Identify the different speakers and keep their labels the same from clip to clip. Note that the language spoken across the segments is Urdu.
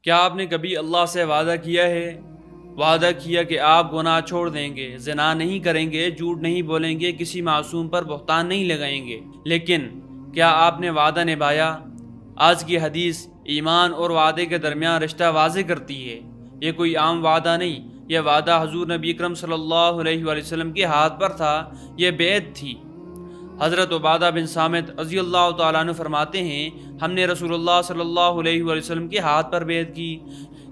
Speaker 1: کیا آپ نے کبھی اللہ سے وعدہ کیا ہے؟ وعدہ کیا کہ آپ گناہ چھوڑ دیں گے، زنا نہیں کریں گے، جھوٹ نہیں بولیں گے، کسی معصوم پر بہتان نہیں لگائیں گے، لیکن کیا آپ نے وعدہ نبھایا؟ آج کی حدیث ایمان اور وعدے کے درمیان رشتہ واضح کرتی ہے۔ یہ کوئی عام وعدہ نہیں، یہ وعدہ حضور نبی اکرم صلی اللہ علیہ وآلہ وسلم کے ہاتھ پر تھا، یہ بیعت تھی۔ حضرت عبادہ بن صامت رضی اللہ تعالیٰ عنہ فرماتے ہیں، ہم نے رسول اللہ صلی اللہ علیہ وآلہ وسلم کے ہاتھ پر بیعت کی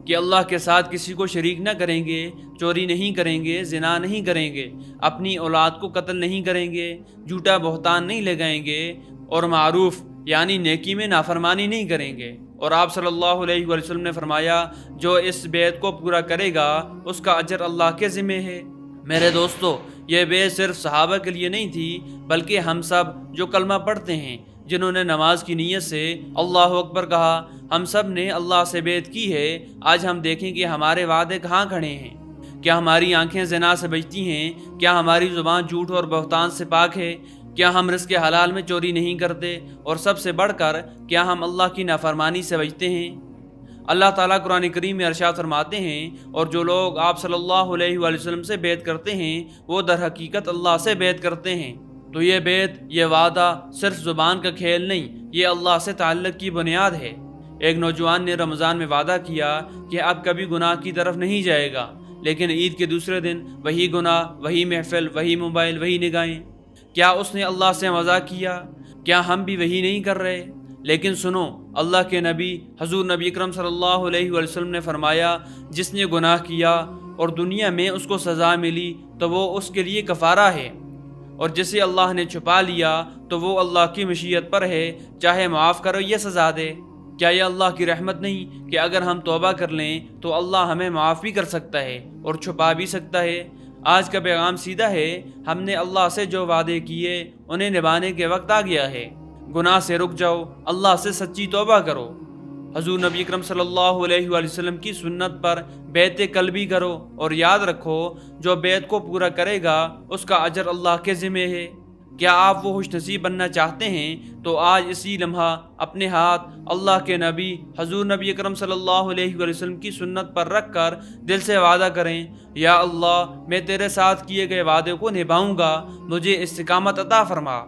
Speaker 1: کہ اللہ کے ساتھ کسی کو شریک نہ کریں گے، چوری نہیں کریں گے، زنا نہیں کریں گے، اپنی اولاد کو قتل نہیں کریں گے، جھوٹا بہتان نہیں لگائیں گے، اور معروف یعنی نیکی میں نافرمانی نہیں کریں گے۔ اور آپ صلی اللہ علیہ وآلہ وسلم نے فرمایا، جو اس بیعت کو پورا کرے گا اس کا اجر اللہ کے ذمہ ہے۔ میرے دوستو، یہ بیعت صرف صحابہ کے لیے نہیں تھی، بلکہ ہم سب جو کلمہ پڑھتے ہیں، جنہوں نے نماز کی نیت سے اللہ اکبر کہا، ہم سب نے اللہ سے بیعت کی ہے۔ آج ہم دیکھیں کہ ہمارے وعدے کہاں کھڑے ہیں۔ کیا ہماری آنکھیں زنا سے بچتی ہیں؟ کیا ہماری زبان جھوٹ اور بہتان سے پاک ہے؟ کیا ہم رزق حلال میں چوری نہیں کرتے؟ اور سب سے بڑھ کر کیا ہم اللہ کی نافرمانی سے بچتے ہیں؟ اللہ تعالیٰ قرآن کریم میں ارشاد فرماتے ہیں، اور جو لوگ آپ صلی اللہ علیہ وآلہ وسلم سے بیعت کرتے ہیں وہ در حقیقت اللہ سے بیعت کرتے ہیں۔ تو یہ بیعت، یہ وعدہ صرف زبان کا کھیل نہیں، یہ اللہ سے تعلق کی بنیاد ہے۔ ایک نوجوان نے رمضان میں وعدہ کیا کہ اب کبھی گناہ کی طرف نہیں جائے گا، لیکن عید کے دوسرے دن وہی گناہ، وہی محفل، وہی موبائل، وہی نگاہیں۔ کیا اس نے اللہ سے مذاق کیا؟ کیا ہم بھی وہی نہیں کر رہے؟ لیکن سنو، اللہ کے نبی حضور نبی اکرم صلی اللہ علیہ وآلہ وسلم نے فرمایا، جس نے گناہ کیا اور دنیا میں اس کو سزا ملی تو وہ اس کے لیے کفارہ ہے، اور جسے اللہ نے چھپا لیا تو وہ اللہ کی مشیت پر ہے، چاہے معاف کرو یا سزا دے۔ کیا یہ اللہ کی رحمت نہیں کہ اگر ہم توبہ کر لیں تو اللہ ہمیں معاف بھی کر سکتا ہے اور چھپا بھی سکتا ہے؟ آج کا پیغام سیدھا ہے، ہم نے اللہ سے جو وعدے کیے انہیں نبھانے کے وقت آ گیا ہے۔ گناہ سے رک جاؤ، اللہ سے سچی توبہ کرو، حضور نبی اکرم صلی اللہ علیہ وآلہ وسلم کی سنت پر بیعت قلبی کرو، اور یاد رکھو، جو بیعت کو پورا کرے گا اس کا اجر اللہ کے ذمہ ہے۔ کیا آپ وہ خوش نصیب بننا چاہتے ہیں؟ تو آج اسی لمحہ اپنے ہاتھ اللہ کے نبی حضور نبی اکرم صلی اللہ علیہ وآلہ وسلم کی سنت پر رکھ کر دل سے وعدہ کریں، یا اللہ، میں تیرے ساتھ کیے گئے وعدے کو نبھاؤں گا، مجھے استقامت عطا فرما۔